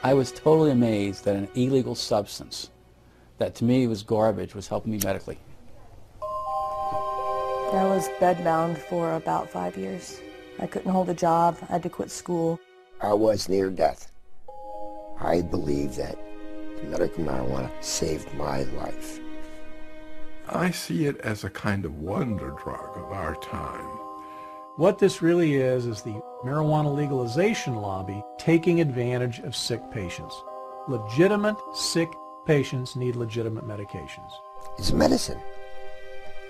I was totally amazed that an illegal substance that to me was garbage was helping me medically. I was bedbound for about 5 years. I couldn't hold a job. I had to quit school. I was near death. I believe that medical marijuana saved my life. I see it as a kind of wonder drug of our time. What this really is the marijuana legalization lobby taking advantage of sick patients. Legitimate sick patients need legitimate medications. It's medicine.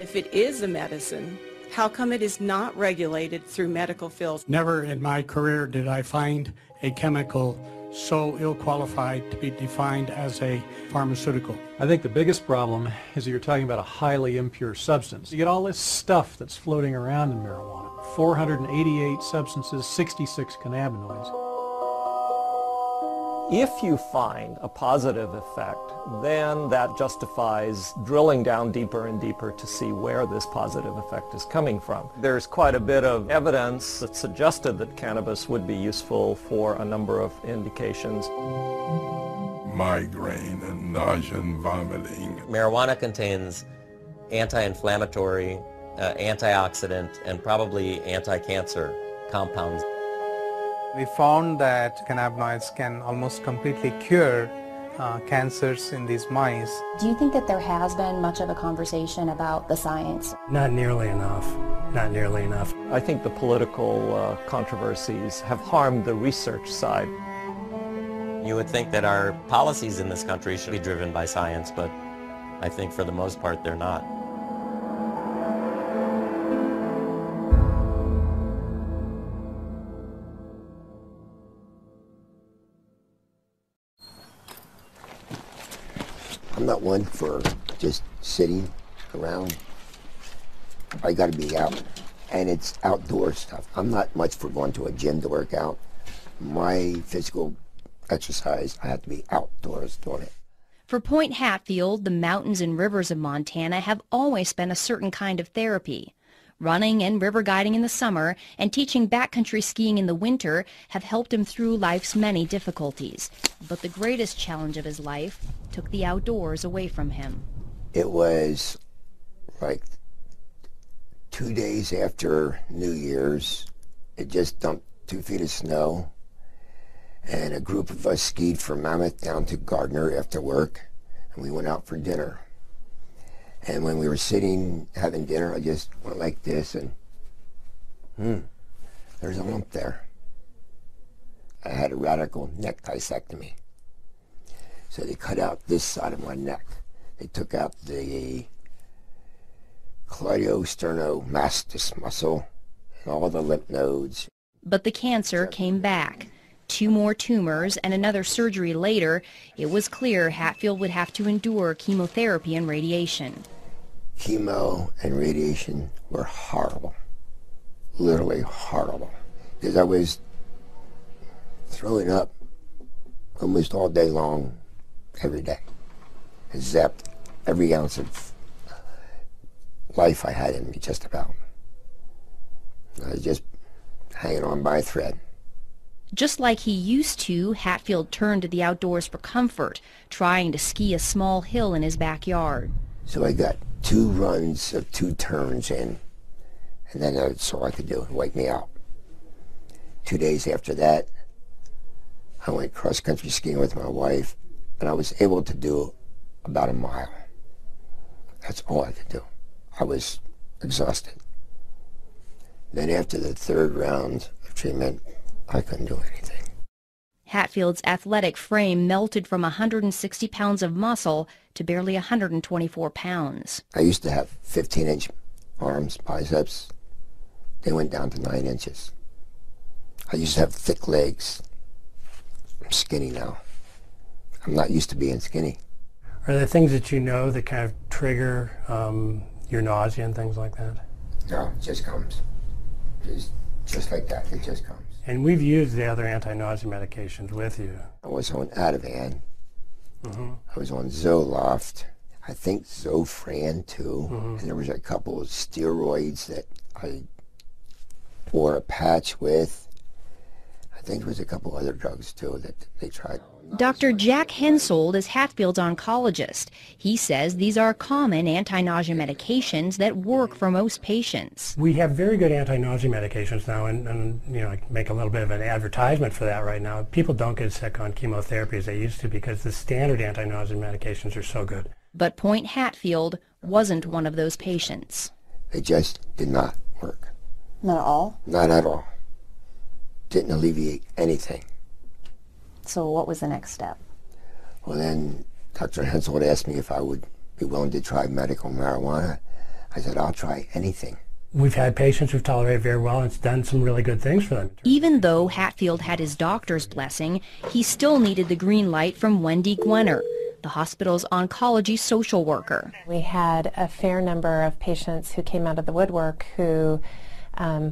If it is a medicine, how come it is not regulated through medical fields? Never in my career did I find a chemical so ill-qualified to be defined as a pharmaceutical. I think the biggest problem is that you're talking about a highly impure substance. You get all this stuff that's floating around in marijuana. 488 substances, 66 cannabinoids. If you find a positive effect, then that justifies drilling down deeper and deeper to see where this positive effect is coming from. There's quite a bit of evidence that suggested that cannabis would be useful for a number of indications. Migraine and nausea and vomiting. Marijuana contains anti-inflammatory, antioxidant, and probably anti-cancer compounds. We found that cannabinoids can almost completely cure cancers in these mice. Do you think that there has been much of a conversation about the science? Not nearly enough. Not nearly enough. I think the political controversies have harmed the research side. You would think that our policies in this country should be driven by science, but I think for the most part they're not. I'm not one for just sitting around. I got to be out, and it's outdoor stuff. I'm not much for going to a gym to work out. My physical exercise, I have to be outdoors doing it. For Point Hatfield, the mountains and rivers of Montana have always been a certain kind of therapy. Running and river guiding in the summer and teaching backcountry skiing in the winter have helped him through life's many difficulties. But the greatest challenge of his life took the outdoors away from him. It was like 2 days after New Year's. It just dumped 2 feet of snow, and a group of us skied from Mammoth down to Gardner after work, and we went out for dinner. And when we were sitting having dinner, I just went like this, and there's a lump there. I had a radical neck disectomy. So they cut out this side of my neck. They took out the cleidosterniomastus muscle and all the lymph nodes. But the cancer came back. 2 more tumors and another surgery later, it was clear Hatfield would have to endure chemotherapy and radiation. Chemo and radiation were horrible, literally horrible, because I was throwing up almost all day long, every day. I zapped every ounce of life I had in me, just about. I was just hanging on by a thread. Just like he used to, Hatfield turned to the outdoors for comfort, trying to ski a small hill in his backyard. So I got 2 runs of 2 turns in, and then that's all I could do, wipe me out. 2 days after that, I went cross-country skiing with my wife, and I was able to do about a mile. That's all I could do. I was exhausted. Then after the 3rd round of treatment, I couldn't do anything. Hatfield's athletic frame melted from 160 pounds of muscle to barely 124 pounds. I used to have 15-inch arms, biceps. They went down to 9 inches. I used to have thick legs. I'm skinny now. I'm not used to being skinny. Are there things that you know that kind of trigger your nausea and things like that? No, it just comes. Just like that, it just comes. And we've used the other anti-nausea medications with you. I was on Ativan. I was on Zoloft. I think Zofran too. And there was a couple of steroids that I or a patch with, I think there was a couple other drugs too that they tried. Dr. Jack Hensold is Hatfield's oncologist. He says these are common anti-nausea medications that work for most patients. We have very good anti-nausea medications now, and you know, I make a little bit of an advertisement for that right now. People don't get sick on chemotherapy as they used to because the standard anti-nausea medications are so good. But Point Hatfield wasn't one of those patients. They just did not work. Not at all? Not at all. Didn't alleviate anything. So what was the next step? Well, then Dr. Hensold asked me if I would be willing to try medical marijuana. I said, I'll try anything. We've had patients who've tolerated very well, and it's done some really good things for them. Even though Hatfield had his doctor's blessing, he still needed the green light from Wendy Gwenner, the hospital's oncology social worker. We had a fair number of patients who came out of the woodwork who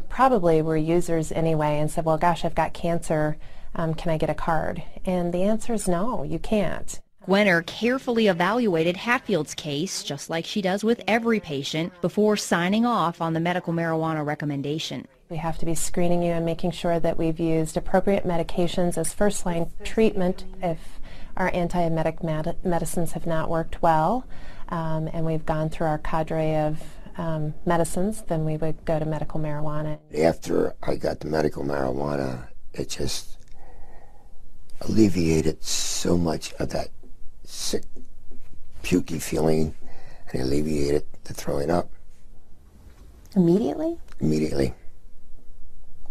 probably were users anyway and said, well, gosh, I've got cancer. Can I get a card? And the answer is no, you can't. Gwenner carefully evaluated Hatfield's case, just like she does with every patient, before signing off on the medical marijuana recommendation. We have to be screening you and making sure that we've used appropriate medications as first-line treatment if our antiemetic medicines have not worked well, and we've gone through our cadre of medicines, then we would go to medical marijuana. After I got the medical marijuana, it just alleviated so much of that sick, pukey feeling, and alleviated the throwing up. Immediately? Immediately.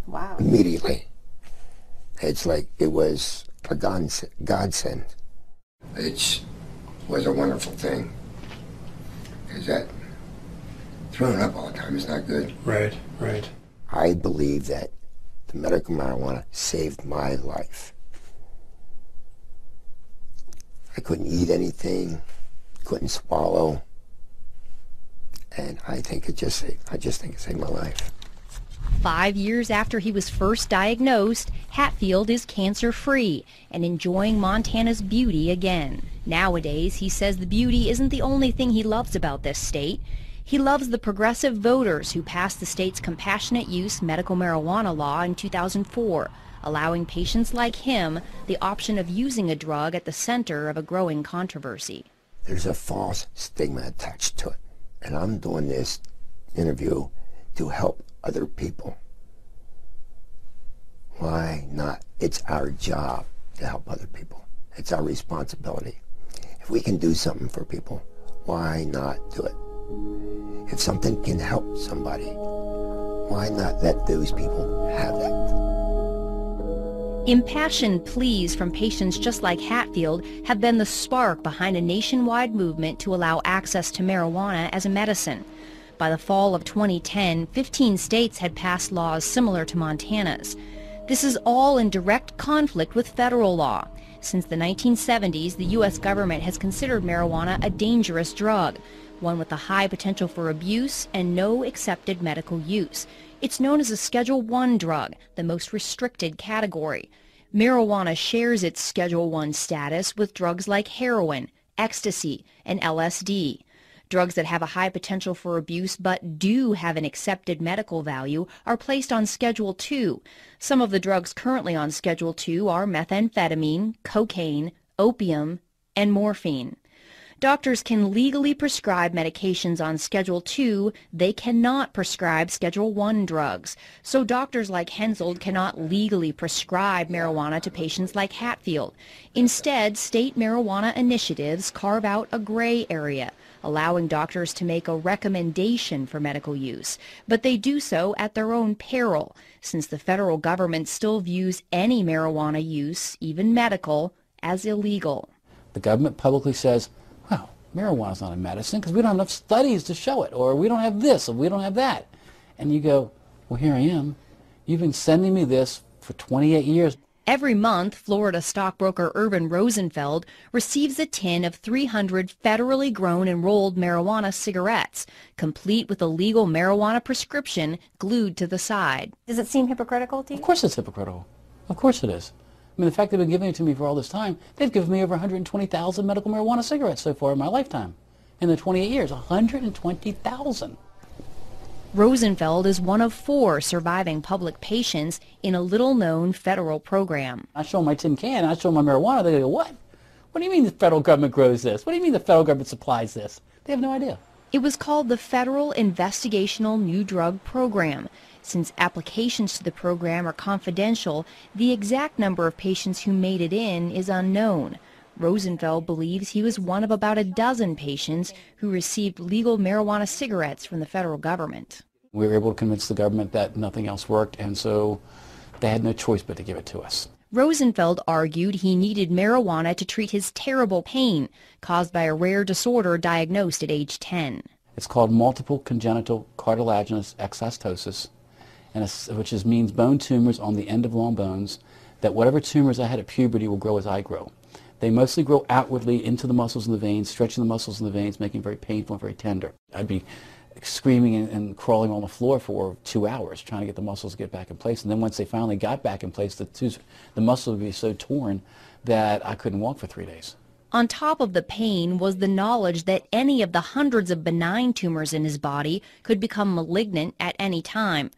Wow. Immediately. It's like it was a godsend. It was a wonderful thing. Because that throwing up all the time is not good. Right, right. I believe that the medical marijuana saved my life. I couldn't eat anything, couldn't swallow, and I just think it saved my life. 5 years after he was first diagnosed, Hatfield is cancer-free and enjoying Montana's beauty again. Nowadays, he says the beauty isn't the only thing he loves about this state. He loves the progressive voters who passed the state's compassionate use medical marijuana law in 2004, allowing patients like him the option of using a drug at the center of a growing controversy. There's a false stigma attached to it, and I'm doing this interview to help other people. Why not? It's our job to help other people. It's our responsibility. If we can do something for people, why not do it? If something can help somebody, why not let those people have that? Impassioned pleas from patients just like Hatfield have been the spark behind a nationwide movement to allow access to marijuana as a medicine. By the fall of 2010, 15 states had passed laws similar to Montana's. This is all in direct conflict with federal law. Since the 1970s, the U.S. government has considered marijuana a dangerous drug, one with a high potential for abuse and no accepted medical use. It's known as a Schedule I drug, the most restricted category. Marijuana shares its Schedule I status with drugs like heroin, ecstasy, and LSD. Drugs that have a high potential for abuse but do have an accepted medical value are placed on Schedule II. Some of the drugs currently on Schedule II are methamphetamine, cocaine, opium, and morphine. Doctors can legally prescribe medications on Schedule II. They cannot prescribe Schedule I drugs. So doctors like Hensold cannot legally prescribe marijuana to patients like Hatfield. Instead, state marijuana initiatives carve out a gray area, allowing doctors to make a recommendation for medical use. But they do so at their own peril, since the federal government still views any marijuana use, even medical, as illegal. The government publicly says, well, marijuana's not a medicine because we don't have enough studies to show it, or we don't have this, or we don't have that. And you go, well, here I am. You've been sending me this for 28 years. Every month, Florida stockbroker Urban Rosenfeld receives a tin of 300 federally grown and rolled marijuana cigarettes, complete with a legal marijuana prescription glued to the side. Does it seem hypocritical to you? Of course it's hypocritical. Of course it is. I mean, the fact they've been giving it to me for all this time, they've given me over 120,000 medical marijuana cigarettes so far in my lifetime. In the 28 years, 120,000. Rosenfeld is one of 4 surviving public patients in a little-known federal program. I show them my tin can, I show them my marijuana, they go, what? What do you mean the federal government grows this? What do you mean the federal government supplies this? They have no idea. It was called the Federal Investigational New Drug Program. Since applications to the program are confidential, the exact number of patients who made it in is unknown. Rosenfeld believes he was one of about a dozen patients who received legal marijuana cigarettes from the federal government. We were able to convince the government that nothing else worked, and so they had no choice but to give it to us. Rosenfeld argued he needed marijuana to treat his terrible pain caused by a rare disorder diagnosed at age 10. It's called multiple congenital cartilaginous exostosis, which means bone tumors on the end of long bones, that whatever tumors I had at puberty will grow as I grow. They mostly grow outwardly into the muscles and the veins, stretching the muscles and the veins, making it very painful and very tender. I'd be screaming and crawling on the floor for 2 hours trying to get the muscles to get back in place. And then once they finally got back in place, the muscle would be so torn that I couldn't walk for 3 days. On top of the pain was the knowledge that any of the hundreds of benign tumors in his body could become malignant at any time.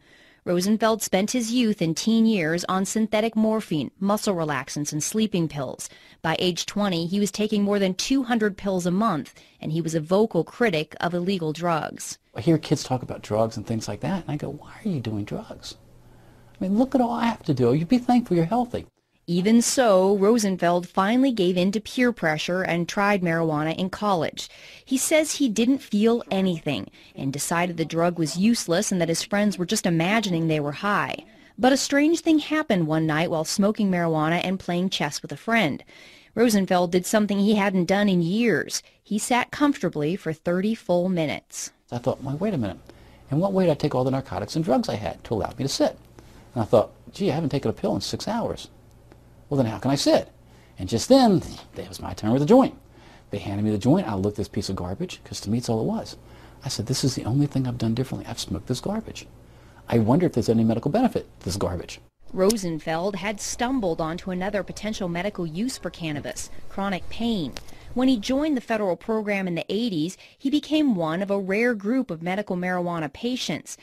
Rosenfeld spent his youth and teen years on synthetic morphine, muscle relaxants, and sleeping pills. By age 20, he was taking more than 200 pills a month, and he was a vocal critic of illegal drugs. I hear kids talk about drugs and things like that, and I go, why are you doing drugs? I mean, look at all I have to do. You'd be thankful you're healthy. Even so, Rosenfeld finally gave in to peer pressure and tried marijuana in college. He says he didn't feel anything and decided the drug was useless and that his friends were just imagining they were high. But a strange thing happened one night while smoking marijuana and playing chess with a friend. Rosenfeld did something he hadn't done in years. He sat comfortably for 30 full minutes. I thought, well, wait a minute. In what way did I take all the narcotics and drugs I had to allow me to sit? And I thought, gee, I haven't taken a pill in 6 hours. Well, then how can I sit? And just then, it was my turn with the joint. They handed me the joint. I looked at this piece of garbage, because to me it's all it was. I said, this is the only thing I've done differently. I've smoked this garbage. I wonder if there's any medical benefit to this garbage. Rosenfeld had stumbled onto another potential medical use for cannabis, chronic pain. When he joined the federal program in the 80s, he became one of a rare group of medical marijuana patients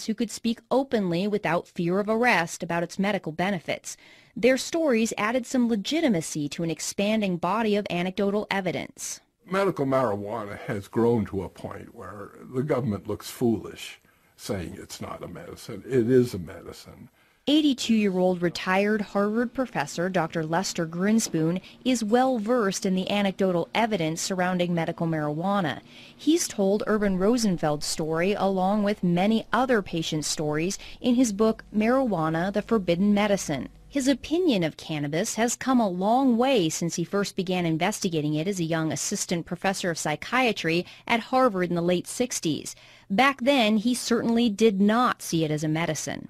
who could speak openly without fear of arrest about its medical benefits. Their stories added some legitimacy to an expanding body of anecdotal evidence. Medical marijuana has grown to a point where the government looks foolish saying it's not a medicine. It is a medicine. 82-year-old retired Harvard professor Dr. Lester Grinspoon is well versed in the anecdotal evidence surrounding medical marijuana. He's told Urban Rosenfeld's story along with many other patient stories in his book Marijuana, the Forbidden Medicine. His opinion of cannabis has come a long way since he first began investigating it as a young assistant professor of psychiatry at Harvard in the late 60s. Back then, he certainly did not see it as a medicine.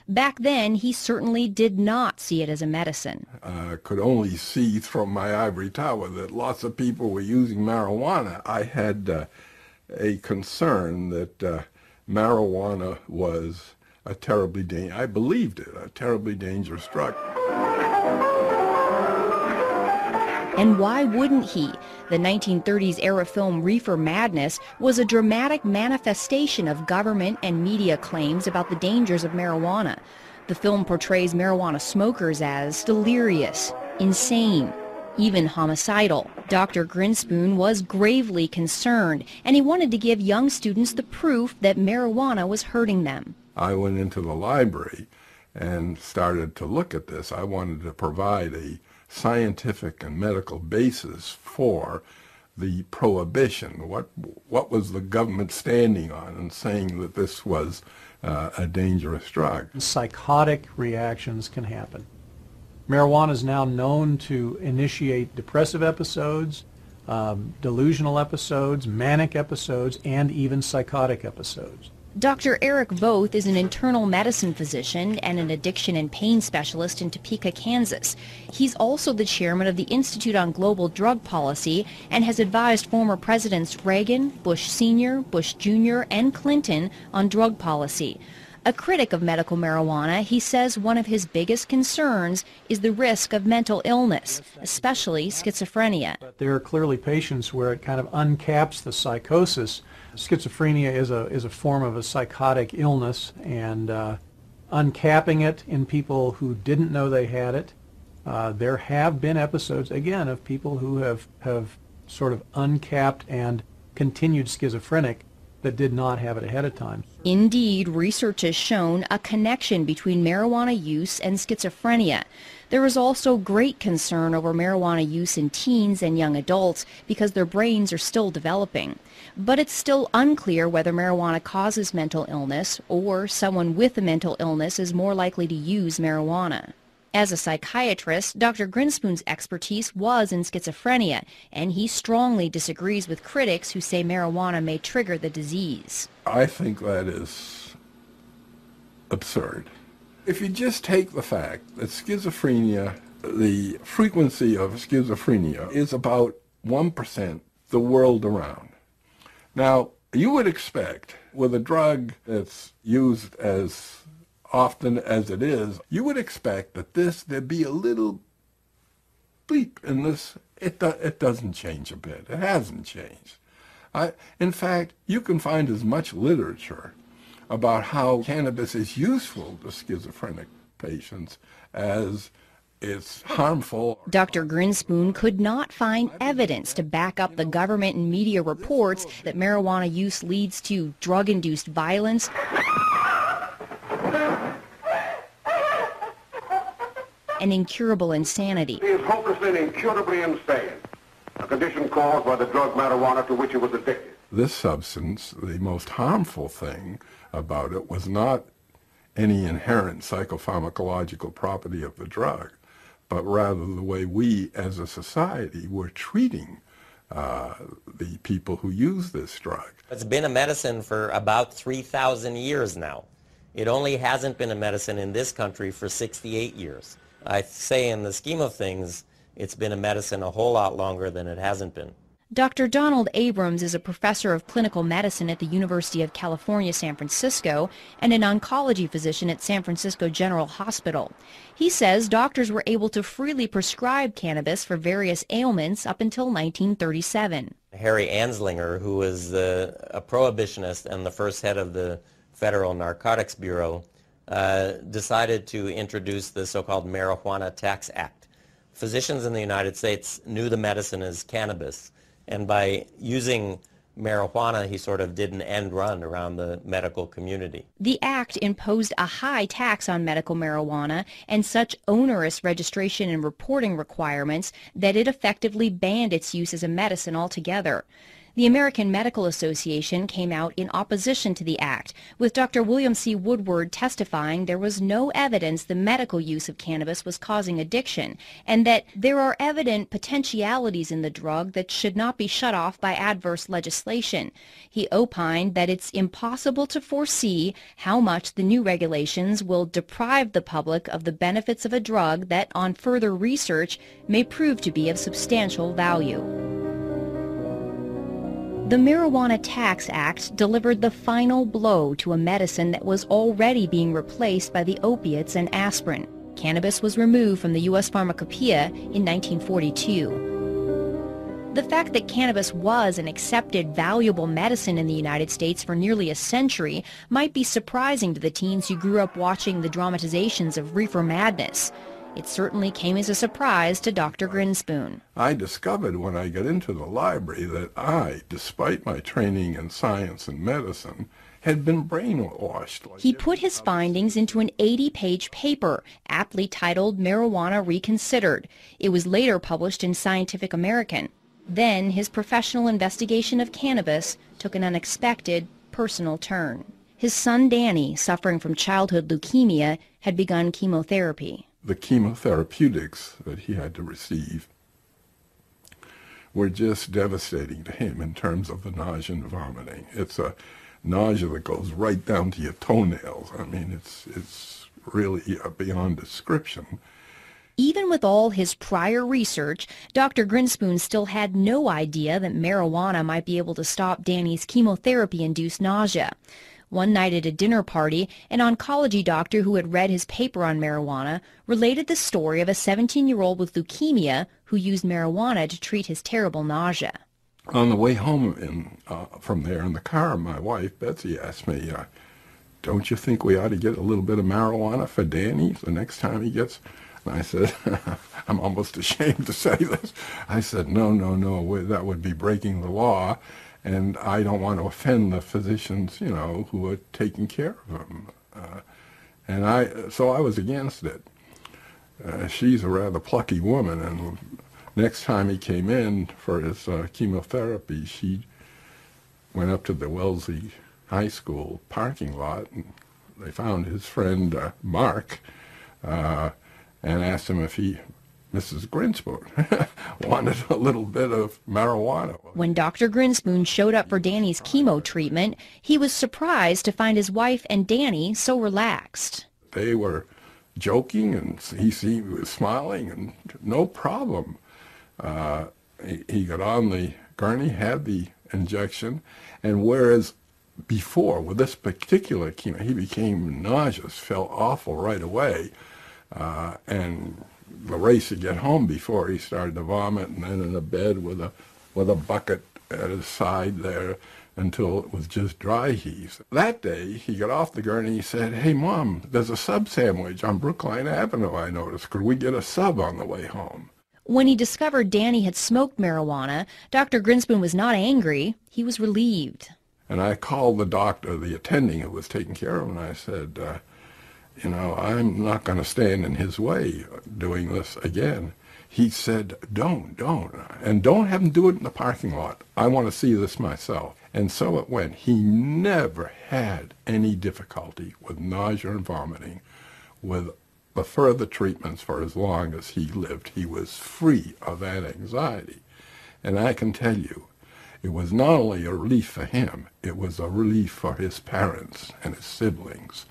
I could only see from my ivory tower that lots of people were using marijuana. I had a concern that marijuana was a terribly dangerous drug. And why wouldn't he? The 1930s era film Reefer Madness was a dramatic manifestation of government and media claims about the dangers of marijuana. The film portrays marijuana smokers as delirious, insane, even homicidal. Dr. Grinspoon was gravely concerned, and he wanted to give young students the proof that marijuana was hurting them. I went into the library and started to look at this. I wanted to provide a scientific and medical basis for the prohibition. What was the government standing on and saying that this was a dangerous drug? Psychotic reactions can happen. Marijuana is now known to initiate depressive episodes, delusional episodes, manic episodes, and even psychotic episodes. Dr. Eric Voth is an internal medicine physician and an addiction and pain specialist in Topeka, Kansas. He's also the chairman of the Institute on Global Drug Policy and has advised former presidents Reagan, Bush Sr., Bush Jr., and Clinton on drug policy. A critic of medical marijuana, he says one of his biggest concerns is the risk of mental illness, especially schizophrenia. There are clearly patients where it kind of uncaps the psychosis Schizophrenia is a form of a psychotic illness, and uncapping it in people who didn't know they had it. There have been episodes, again, of people who have sort of uncapped and continued schizophrenic that did not have it ahead of time. Indeed, research has shown a connection between marijuana use and schizophrenia. There is also great concern over marijuana use in teens and young adults because their brains are still developing. But it's still unclear whether marijuana causes mental illness or someone with a mental illness is more likely to use marijuana. As a psychiatrist, Dr. Grinspoon's expertise was in schizophrenia, and he strongly disagrees with critics who say marijuana may trigger the disease. I think that is absurd. If you just take the fact that schizophrenia, the frequency of schizophrenia is about 1% the world around. Now, you would expect with a drug that's used as often as it is, you would expect that there'd be a little bleep in this. It doesn't change a bit. It hasn't changed. In fact, you can find as much literature about how cannabis is useful to schizophrenic patients as it's harmful. Dr. Grinspoon could not find evidence to back up the government and media reports that marijuana use leads to drug-induced violence, and incurable insanity. He is hopelessly and incurably insane, a condition caused by the drug marijuana to which he was addicted. This substance, the most harmful thing about it was not any inherent psychopharmacological property of the drug, but rather the way we as a society were treating the people who use this drug. It's been a medicine for about 3,000 years now. It only hasn't been a medicine in this country for 68 years. I say in the scheme of things, it's been a medicine a whole lot longer than it hasn't been. Dr. Donald Abrams is a professor of clinical medicine at the University of California, San Francisco, and an oncology physician at San Francisco General Hospital. He says doctors were able to freely prescribe cannabis for various ailments up until 1937. Harry Anslinger, who was a prohibitionist and the first head of the Federal Narcotics Bureau, decided to introduce the so-called Marijuana Tax Act. Physicians in the United States knew the medicine as cannabis, and by using marijuana, he sort of did an end run around the medical community. The act imposed a high tax on medical marijuana and such onerous registration and reporting requirements that it effectively banned its use as a medicine altogether. The American Medical Association came out in opposition to the act, with Dr. William C. Woodward testifying there was no evidence the medical use of cannabis was causing addiction, and that there are evident potentialities in the drug that should not be shut off by adverse legislation. He opined that it's impossible to foresee how much the new regulations will deprive the public of the benefits of a drug that, on further research, may prove to be of substantial value. The Marijuana Tax Act delivered the final blow to a medicine that was already being replaced by the opiates and aspirin. Cannabis was removed from the U.S. Pharmacopoeia in 1942. The fact that cannabis was an accepted, valuable medicine in the United States for nearly a century might be surprising to the teens who grew up watching the dramatizations of reefer madness. It certainly came as a surprise to Dr. Grinspoon. I discovered when I got into the library that I, despite my training in science and medicine, had been brainwashed. He put his findings into an 80-page paper, aptly titled Marijuana Reconsidered. It was later published in Scientific American. Then his professional investigation of cannabis took an unexpected, personal turn. His son Danny, suffering from childhood leukemia, had begun chemotherapy. The chemotherapeutics that he had to receive were just devastating to him in terms of the nausea and vomiting. It's a nausea that goes right down to your toenails. I mean, it's really beyond description. Even with all his prior research, Dr. Grinspoon still had no idea that marijuana might be able to stop Danny's chemotherapy-induced nausea. One night at a dinner party, an oncology doctor who had read his paper on marijuana related the story of a 17-year-old with leukemia who used marijuana to treat his terrible nausea. On the way home from there in the car, my wife, Betsy, asked me, don't you think we ought to get a little bit of marijuana for Danny the next time he gets? And I said, I'm almost ashamed to say this. I said, no, that would be breaking the law, and I don't want to offend the physicians, who are taking care of him. So I was against it. She's a rather plucky woman, and next time he came in for his chemotherapy, she went up to the Wellesley High School parking lot, and they found his friend Mark, and asked him if Mrs. Grinspoon, wanted a little bit of marijuana. When Dr. Grinspoon showed up for Danny's chemo treatment, he was surprised to find his wife and Danny so relaxed. They were joking, and he was smiling, and no problem. He got on the gurney, had the injection, and whereas before, with this particular chemo, he became nauseous, felt awful right away, and the race to get home before he started to vomit, and then in a bed with a bucket at his side there until it was just dry heaves. That day, he got off the gurney, he said, hey, Mom, there's a sub sandwich on Brookline Avenue, I noticed. Could we get a sub on the way home? When he discovered Danny had smoked marijuana, Dr. Grinspoon was not angry. He was relieved. And I called the doctor, the attending who was taking care of him, and I said, I'm not going to stand in his way doing this again. He said, don't. And don't have him do it in the parking lot. I want to see this myself. And so it went. He never had any difficulty with nausea and vomiting. With the further treatments for as long as he lived, he was free of that anxiety. And I can tell you, it was not only a relief for him, it was a relief for his parents and his siblings.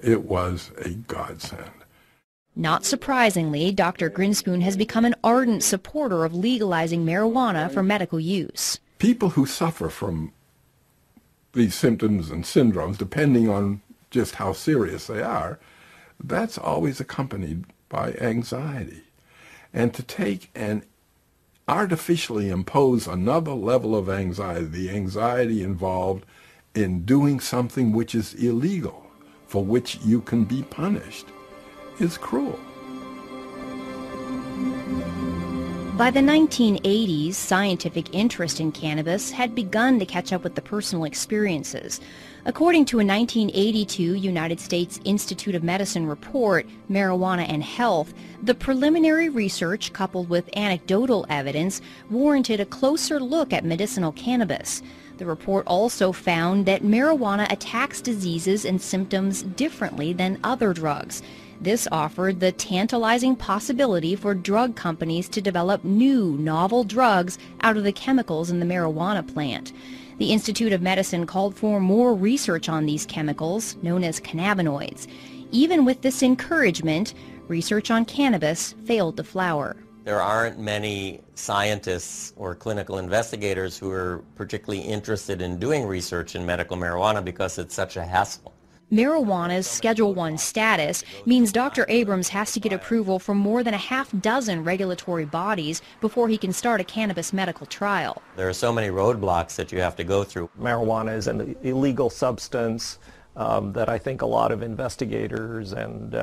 It was a godsend. Not surprisingly, Dr. Grinspoon has become an ardent supporter of legalizing marijuana for medical use. People who suffer from these symptoms and syndromes, depending on just how serious they are, that's always accompanied by anxiety. And to take and artificially impose another level of anxiety, the anxiety involved in doing something which is illegal, for which you can be punished, is cruel. By the 1980s, scientific interest in cannabis had begun to catch up with the personal experiences. According to a 1982 United States Institute of Medicine report, Marijuana and Health, the preliminary research coupled with anecdotal evidence warranted a closer look at medicinal cannabis. The report also found that marijuana attacks diseases and symptoms differently than other drugs. This offered the tantalizing possibility for drug companies to develop new, novel drugs out of the chemicals in the marijuana plant. The Institute of Medicine called for more research on these chemicals, known as cannabinoids. Even with this encouragement, research on cannabis failed to flower. There aren't many scientists or clinical investigators who are particularly interested in doing research in medical marijuana because it's such a hassle. Marijuana's Schedule I status means Dr. Abrams has to get approval from more than a half dozen regulatory bodies before he can start a cannabis medical trial. There are so many roadblocks that you have to go through. Marijuana is an illegal substance that I think a lot of investigators and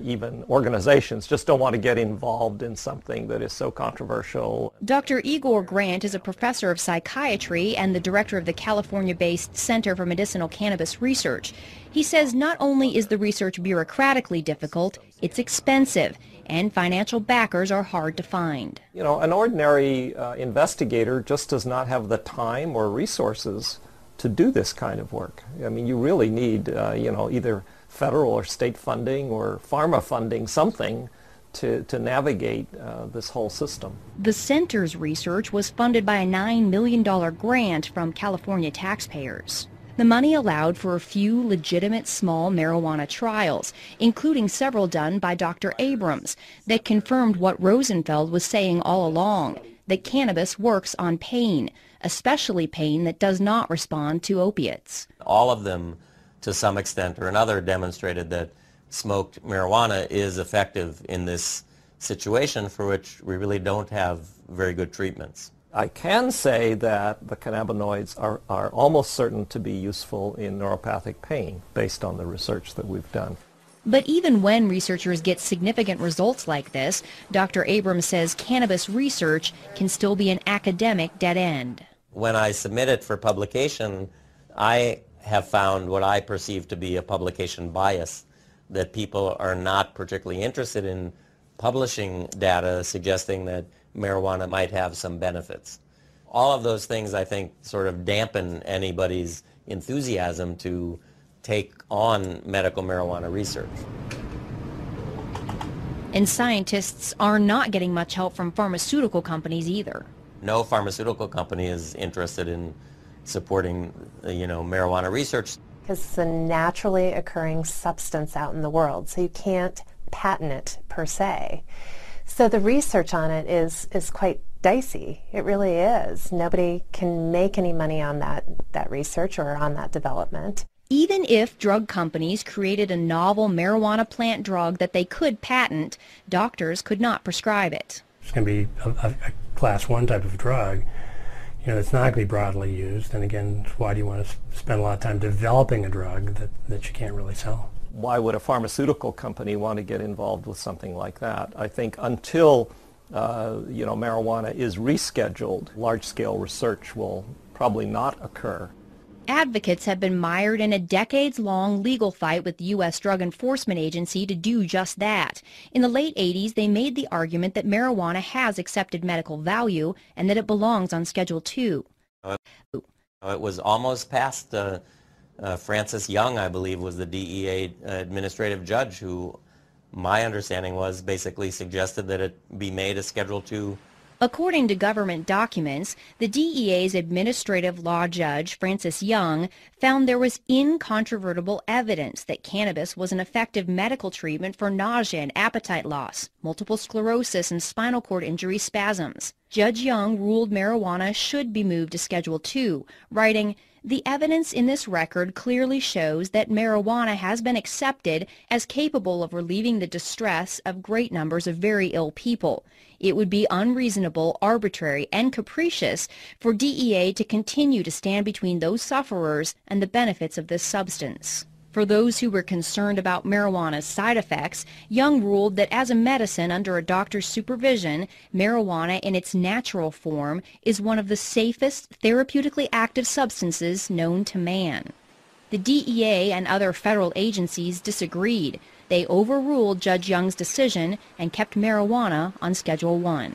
even organizations just don't want to get involved in something that is so controversial. Dr. Igor Grant is a professor of psychiatry and the director of the California-based Center for Medicinal Cannabis Research. He says not only is the research bureaucratically difficult, it's expensive, and financial backers are hard to find. You know, an ordinary investigator just does not have the time or resources to do this kind of work. I mean, you really need, either federal or state funding or pharma funding, something to navigate this whole system. The center's research was funded by a $9 million grant from California taxpayers. The money allowed for a few legitimate small marijuana trials, including several done by Dr. Abrams, that confirmed what Rosenfeld was saying all along, that cannabis works on pain, especially pain that does not respond to opiates. All of them, to some extent or another, demonstrated that smoked marijuana is effective in this situation for which we really don't have very good treatments. I can say that the cannabinoids are almost certain to be useful in neuropathic pain based on the research that we've done. But even when researchers get significant results like this, Dr. Abrams says cannabis research can still be an academic dead end. When I submit it for publication, I have found what I perceive to be a publication bias, that people are not particularly interested in publishing data suggesting that marijuana might have some benefits. All of those things, I think, sort of dampen anybody's enthusiasm to take on medical marijuana research. And scientists are not getting much help from pharmaceutical companies either. No pharmaceutical company is interested in supporting, marijuana research. Because it's a naturally occurring substance out in the world, so you can't patent it per se. So the research on it is quite dicey. It really is. Nobody can make any money on that research or on that development. Even if drug companies created a novel marijuana plant drug that they could patent, doctors could not prescribe it. It's going to be a class 1 type of drug. It's not going to be broadly used. And again, why do you want to spend a lot of time developing a drug that you can't really sell? Why would a pharmaceutical company want to get involved with something like that? I think until marijuana is rescheduled, large-scale research will probably not occur. Advocates have been mired in a decades-long legal fight with the U.S. Drug Enforcement Agency to do just that. In the late 80s, they made the argument that marijuana has accepted medical value and that it belongs on Schedule II. It was almost passed. Francis Young, I believe, was the DEA administrative judge who, my understanding was, basically suggested that it be made a Schedule II. According to government documents, the DEA's administrative law judge, Francis Young, found there was incontrovertible evidence that cannabis was an effective medical treatment for nausea and appetite loss, multiple sclerosis, and spinal cord injury spasms. Judge Young ruled marijuana should be moved to Schedule II, writing, "The evidence in this record clearly shows that marijuana has been accepted as capable of relieving the distress of great numbers of very ill people. It would be unreasonable, arbitrary, and capricious for DEA to continue to stand between those sufferers and the benefits of this substance." For those who were concerned about marijuana's side effects, Young ruled that as a medicine under a doctor's supervision, marijuana in its natural form is one of the safest therapeutically active substances known to man. The DEA and other federal agencies disagreed. They overruled Judge Young's decision and kept marijuana on Schedule I.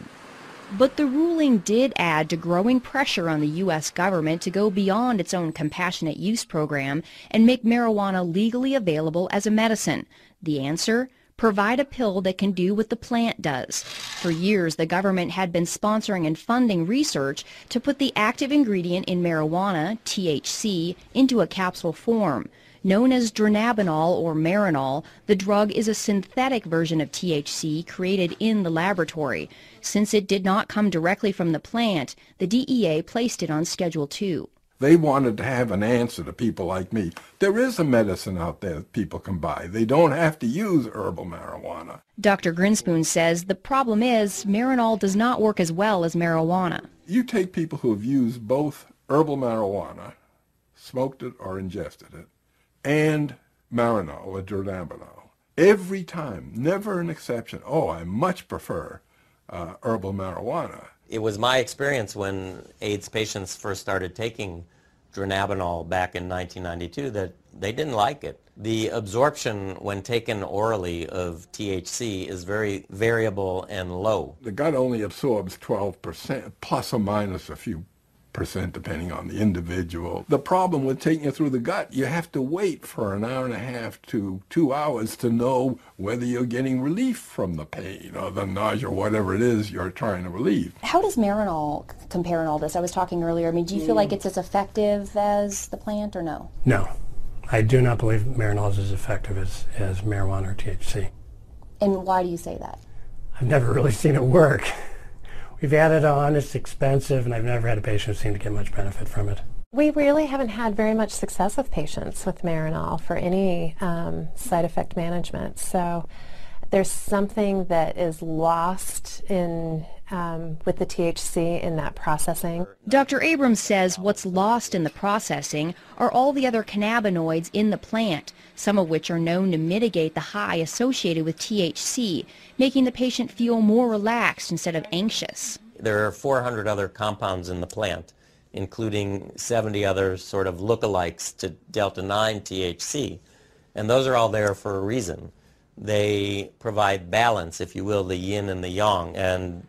But the ruling did add to growing pressure on the U.S. government to go beyond its own compassionate use program and make marijuana legally available as a medicine. The answer? Provide a pill that can do what the plant does. For years, the government had been sponsoring and funding research to put the active ingredient in marijuana, THC, into a capsule form. Known as dronabinol or Marinol, the drug is a synthetic version of THC created in the laboratory. Since it did not come directly from the plant, the DEA placed it on Schedule II. They wanted to have an answer to people like me. There is a medicine out there that people can buy. They don't have to use herbal marijuana. Dr. Grinspoon says the problem is Marinol does not work as well as marijuana. You take people who have used both herbal marijuana, smoked it or ingested it, and Marinol or dronabinol. Every time, never an exception. Oh, I much prefer herbal marijuana. It was my experience when AIDS patients first started taking dronabinol back in 1992 that they didn't like it. The absorption when taken orally of THC is very variable and low. The gut only absorbs 12%, plus or minus a few percent depending on the individual. The problem with taking it through the gut, you have to wait for an hour and a half to 2 hours to know whether you're getting relief from the pain or the nausea or whatever it is you're trying to relieve. How does Marinol compare in all this? I was talking earlier. I mean, do you feel like it's as effective as the plant or no? No. I do not believe Marinol is as effective as marijuana or THC. And why do you say that? I've never really seen it work. We've added on, it's expensive, and I've never had a patient who seemed to get much benefit from it. We really haven't had very much success with patients with Marinol for any side effect management. So there's something that is lost in with the THC in that processing. Dr. Abrams says what's lost in the processing are all the other cannabinoids in the plant, some of which are known to mitigate the high associated with THC, making the patient feel more relaxed instead of anxious. There are 400 other compounds in the plant, including 70 other sort of lookalikes to delta-9 THC, and those are all there for a reason. They provide balance, if you will, the yin and the yang, and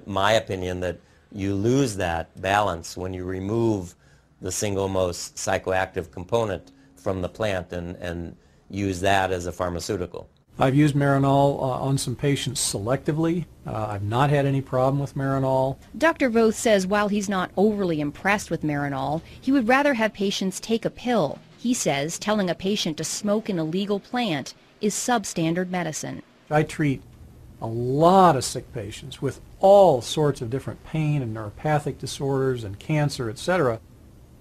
my opinion that you lose that balance when you remove the single most psychoactive component from the plant and use that as a pharmaceutical. I've used Marinol on some patients selectively. I've not had any problem with Marinol. Dr. Voth says while he's not overly impressed with Marinol, he would rather have patients take a pill. He says telling a patient to smoke an illegal plant is substandard medicine. I treat a lot of sick patients with all sorts of different pain and neuropathic disorders and cancer, etc.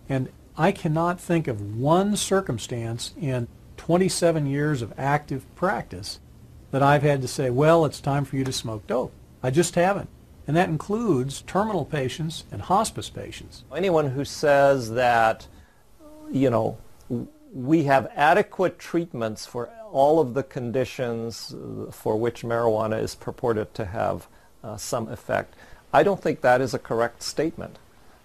And I cannot think of one circumstance in 27 years of active practice that I've had to say, well, it's time for you to smoke dope. I just haven't. And that includes terminal patients and hospice patients. Anyone who says that, we have adequate treatments for all of the conditions for which marijuana is purported to have some effect, I don't think that is a correct statement.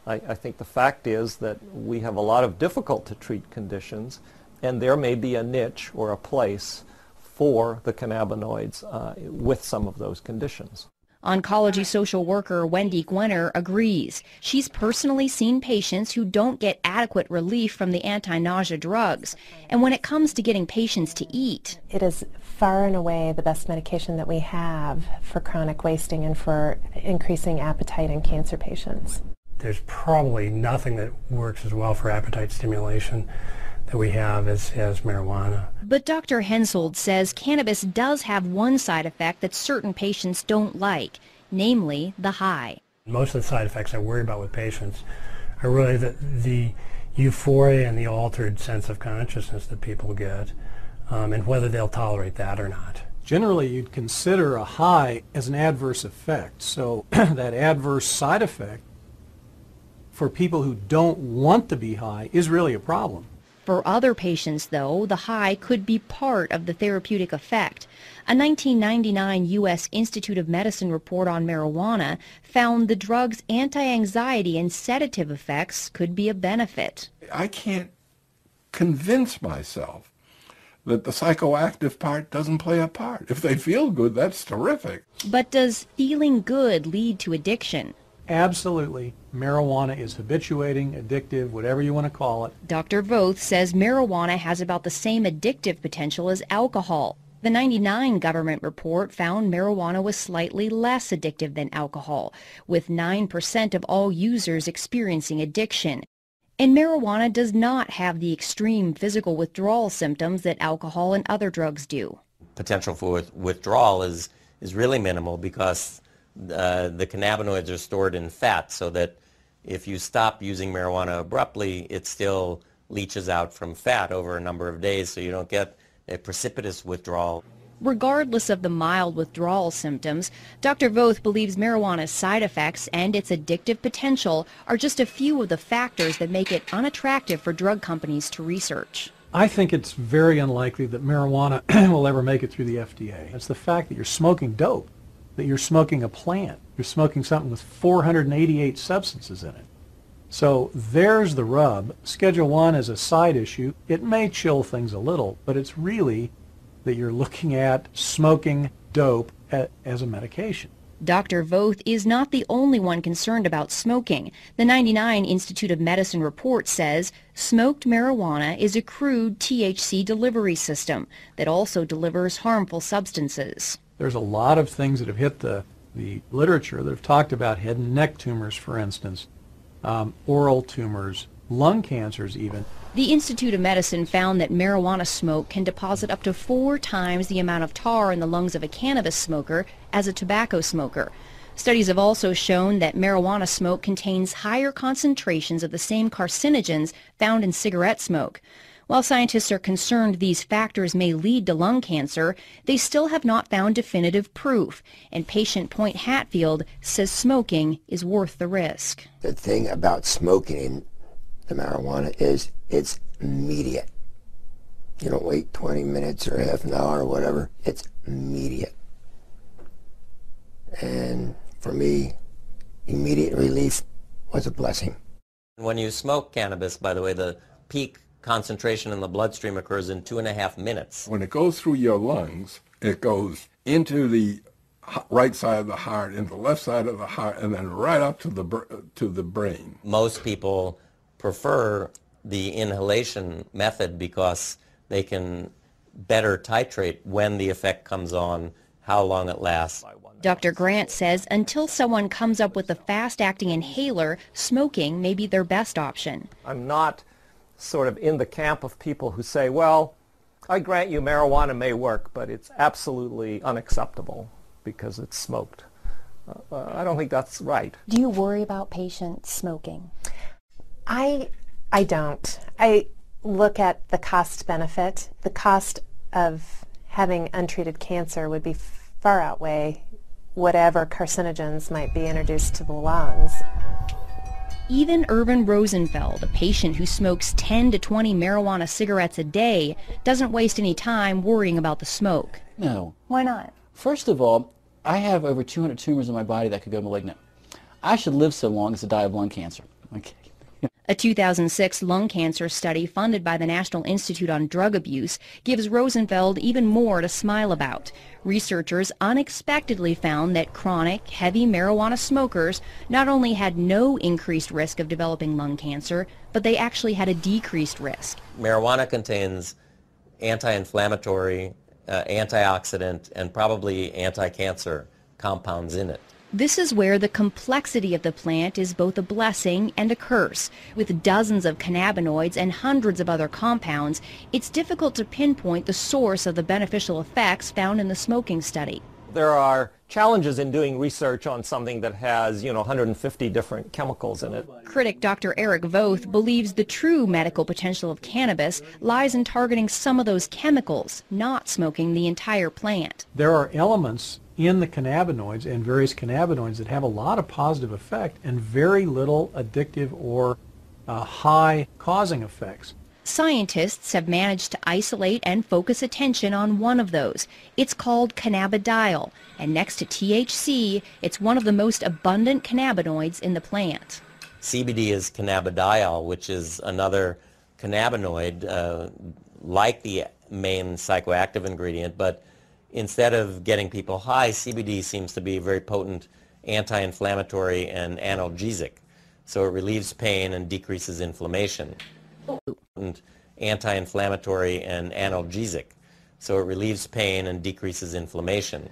I think the fact is that we have a lot of difficult to treat conditions, and there may be a niche or a place for the cannabinoids with some of those conditions. Oncology social worker Wendy Gwenner agrees. She's personally seen patients who don't get adequate relief from the anti-nausea drugs. And when it comes to getting patients to eat, it is far and away the best medication that we have for chronic wasting and for increasing appetite in cancer patients. There's probably nothing that works as well for appetite stimulation that we have as marijuana. But Dr. Hensoldt says cannabis does have one side effect that certain patients don't like, namely the high. Most of the side effects I worry about with patients are really the euphoria and the altered sense of consciousness that people get, and whether they'll tolerate that or not. Generally, you'd consider a high as an adverse effect, so that adverse side effect for people who don't want to be high is really a problem. For other patients, though, the high could be part of the therapeutic effect. A 1999 U.S. Institute of Medicine report on marijuana found the drug's anti-anxiety and sedative effects could be a benefit. I can't convince myself that the psychoactive part doesn't play a part. If they feel good, that's terrific. But does feeling good lead to addiction? Absolutely. Marijuana is habituating, addictive, whatever you want to call it. Dr. Voth says marijuana has about the same addictive potential as alcohol. The 1999 government report found marijuana was slightly less addictive than alcohol, with 9% of all users experiencing addiction. And marijuana does not have the extreme physical withdrawal symptoms that alcohol and other drugs do. Potential for withdrawal is really minimal because the cannabinoids are stored in fat, so that if you stop using marijuana abruptly, it still leaches out from fat over a number of days, so you don't get a precipitous withdrawal. Regardless of the mild withdrawal symptoms, Dr. Voth believes marijuana's side effects and its addictive potential are just a few of the factors that make it unattractive for drug companies to research. I think it's very unlikely that marijuana will ever make it through the FDA. It's the fact that you're smoking dope, that you're smoking a plant. You're smoking something with 488 substances in it. So there's the rub. Schedule 1 is a side issue. It may chill things a little, but it's really that you're looking at smoking dope as a medication. Dr. Voth is not the only one concerned about smoking. The 1999 Institute of Medicine report says smoked marijuana is a crude THC delivery system that also delivers harmful substances. There's a lot of things that have hit the literature that have talked about head and neck tumors, for instance, oral tumors, lung cancers even. The Institute of Medicine found that marijuana smoke can deposit up to 4 times the amount of tar in the lungs of a cannabis smoker as a tobacco smoker. Studies have also shown that marijuana smoke contains higher concentrations of the same carcinogens found in cigarette smoke. While scientists are concerned these factors may lead to lung cancer, they still have not found definitive proof, and patient Point Hatfield says smoking is worth the risk. The thing about smoking the marijuana is it's immediate. You don't wait 20 minutes or half an hour or whatever. It's immediate. And for me, immediate relief was a blessing. When you smoke cannabis, by the way, the peak concentration in the bloodstream occurs in 2.5 minutes. When it goes through your lungs, it goes into the right side of the heart, into the left side of the heart, and then right up to the brain. Most people prefer the inhalation method because they can better titrate when the effect comes on, how long it lasts. Dr. Grant says until someone comes up with a fast-acting inhaler, smoking may be their best option. I'm not sort of in the camp of people who say, well, I grant you marijuana may work, but it's absolutely unacceptable because it's smoked. I don't think that's right. Do you worry about patients smoking? I don't. I look at the cost benefit. The cost of having untreated cancer would be far outweigh whatever carcinogens might be introduced to the lungs. Even Irvin Rosenfeld, a patient who smokes 10 to 20 marijuana cigarettes a day, doesn't waste any time worrying about the smoke. No. Why not? First of all, I have over 200 tumors in my body that could go malignant. I should live so long as to die of lung cancer. Okay. A 2006 lung cancer study funded by the National Institute on Drug Abuse gives Rosenfeld even more to smile about. Researchers unexpectedly found that chronic, heavy marijuana smokers not only had no increased risk of developing lung cancer, but they actually had a decreased risk. Marijuana contains anti-inflammatory, antioxidant, and probably anti-cancer compounds in it. This is where the complexity of the plant is both a blessing and a curse. With dozens of cannabinoids and hundreds of other compounds, it's difficult to pinpoint the source of the beneficial effects found in the smoking study. There are challenges in doing research on something that has, 150 different chemicals in it. Critic Dr. Eric Voth believes the true medical potential of cannabis lies in targeting some of those chemicals, not smoking the entire plant. There are elements in the cannabinoids and various cannabinoids that have a lot of positive effect and very little addictive or high causing effects. Scientists have managed to isolate and focus attention on one of those. It's called cannabidiol, and next to THC, it's one of the most abundant cannabinoids in the plant. CBD is cannabidiol, which is another cannabinoid like the main psychoactive ingredient, but instead of getting people high, CBD seems to be a very potent anti-inflammatory and analgesic. So it relieves pain and decreases inflammation. Anti-inflammatory and analgesic. So it relieves pain and decreases inflammation.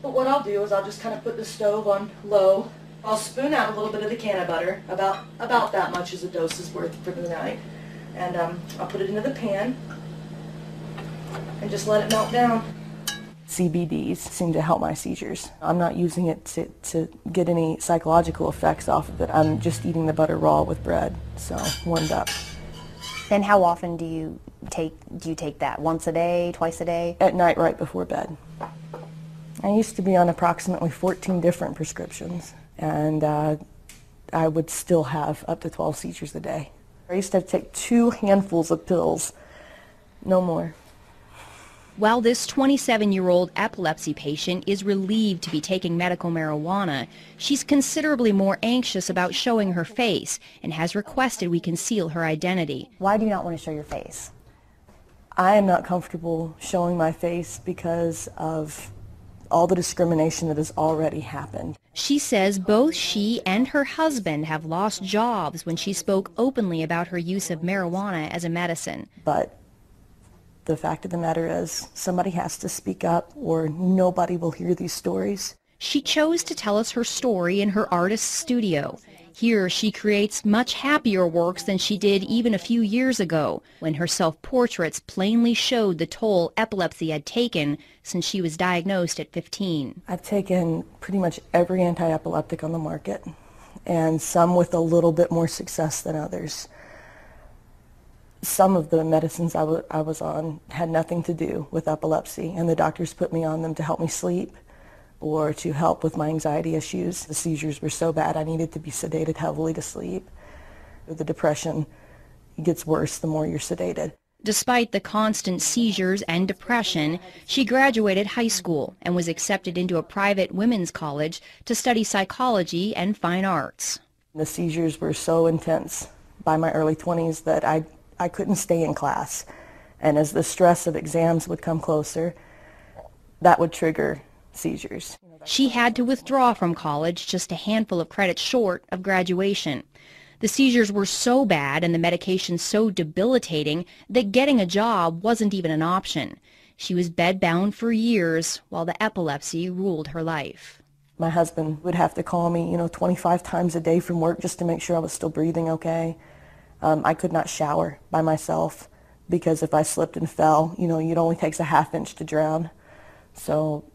But what I'll do is I'll just kind of put the stove on low. I'll spoon out a little bit of the canna butter, about that much as a dose is worth for the night. And I'll put it into the pan and just let it melt down. CBDs seem to help my seizures. I'm not using it to get any psychological effects off of it. I'm just eating the butter raw with bread, so warmed up. Then how often do you take that? Once a day, twice a day? At night right before bed. I used to be on approximately 14 different prescriptions, and I would still have up to 12 seizures a day. I used to have to take 2 handfuls of pills, no more. While this 27-year-old epilepsy patient is relieved to be taking medical marijuana, she's considerably more anxious about showing her face and has requested we conceal her identity. Why do you not want to show your face? I am not comfortable showing my face because of all the discrimination that has already happened. She says both she and her husband have lost jobs when she spoke openly about her use of marijuana as a medicine. But the fact of the matter is, somebody has to speak up or nobody will hear these stories. She chose to tell us her story in her artist's studio. Here she creates much happier works than she did even a few years ago, when her self-portraits plainly showed the toll epilepsy had taken since she was diagnosed at 15. I've taken pretty much every anti-epileptic on the market, and some with a little bit more success than others. Some of the medicines I was on had nothing to do with epilepsy, and the doctors put me on them to help me sleep or to help with my anxiety issues. The seizures were so bad I needed to be sedated heavily to sleep. The depression gets worse the more you're sedated. Despite the constant seizures and depression, she graduated high school and was accepted into a private women's college to study psychology and fine arts. The seizures were so intense by my early 20s that I couldn't stay in class. And as the stress of exams would come closer, that would trigger seizures. She had to withdraw from college just a handful of credits short of graduation. The seizures were so bad and the medication so debilitating that getting a job wasn't even an option. She was bedbound for years while the epilepsy ruled her life. My husband would have to call me, 25 times a day from work just to make sure I was still breathing okay. I could not shower by myself because if I slipped and fell, it only takes a half inch to drown. So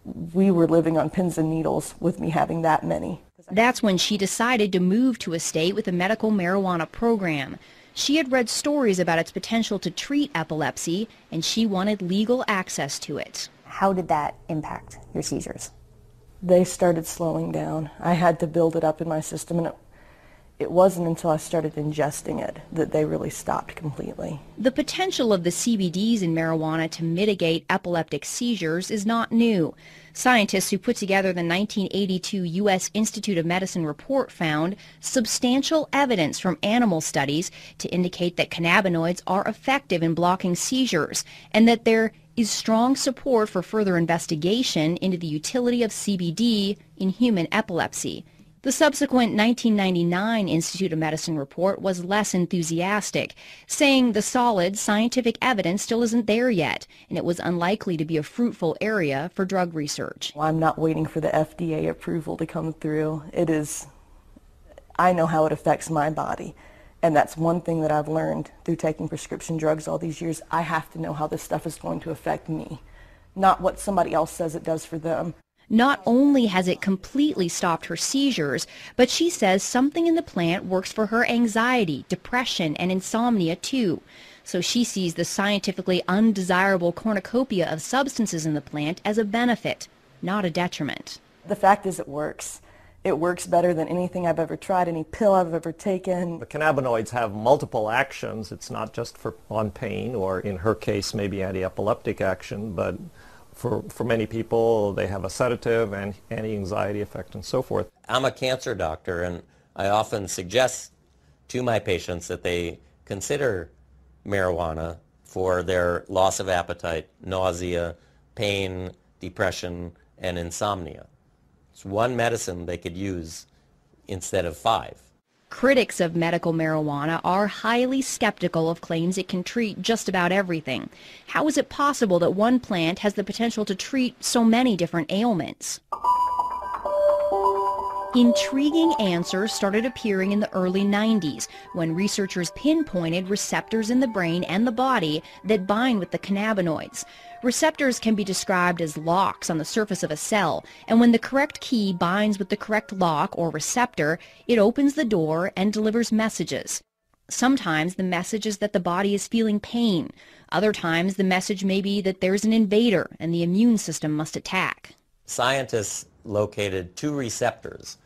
we were living on pins and needles with me having that many. That's when she decided to move to a state with a medical marijuana program. She had read stories about its potential to treat epilepsy, and she wanted legal access to it. How did that impact your seizures? They started slowing down. I had to build it up in my system, and it wasn't until I started ingesting it that they really stopped completely. The potential of the CBDs in marijuana to mitigate epileptic seizures is not new. Scientists who put together the 1982 U.S. Institute of Medicine report found substantial evidence from animal studies to indicate that cannabinoids are effective in blocking seizures and that there is strong support for further investigation into the utility of CBD in human epilepsy. The subsequent 1999 Institute of Medicine report was less enthusiastic, saying the solid scientific evidence still isn't there yet, and it was unlikely to be a fruitful area for drug research. I'm not waiting for the FDA approval to come through. I know how it affects my body, and that's one thing that I've learned through taking prescription drugs all these years. I have to know how this stuff is going to affect me, not what somebody else says it does for them. Not only has it completely stopped her seizures, but she says something in the plant works for her anxiety, depression, and insomnia too. So she sees the scientifically undesirable cornucopia of substances in the plant as a benefit, not a detriment. The fact is it works. It works better than anything I've ever tried, any pill I've ever taken. The cannabinoids have multiple actions. It's not just on pain or, in her case, maybe anti-epileptic action, but for many people, they have a sedative and anti-anxiety effect and so forth. I'm a cancer doctor, and I often suggest to my patients that they consider marijuana for their loss of appetite, nausea, pain, depression, and insomnia. It's one medicine they could use instead of 5. Critics of medical marijuana are highly skeptical of claims it can treat just about everything. How is it possible that one plant has the potential to treat so many different ailments? Intriguing answers started appearing in the early 90s when researchers pinpointed receptors in the brain and the body that bind with the cannabinoids. Receptors can be described as locks on the surface of a cell, and when the correct key binds with the correct lock or receptor, it opens the door and delivers messages. Sometimes the message is that the body is feeling pain. Other times the message may be that there's an invader and the immune system must attack. Scientists located 2 receptors,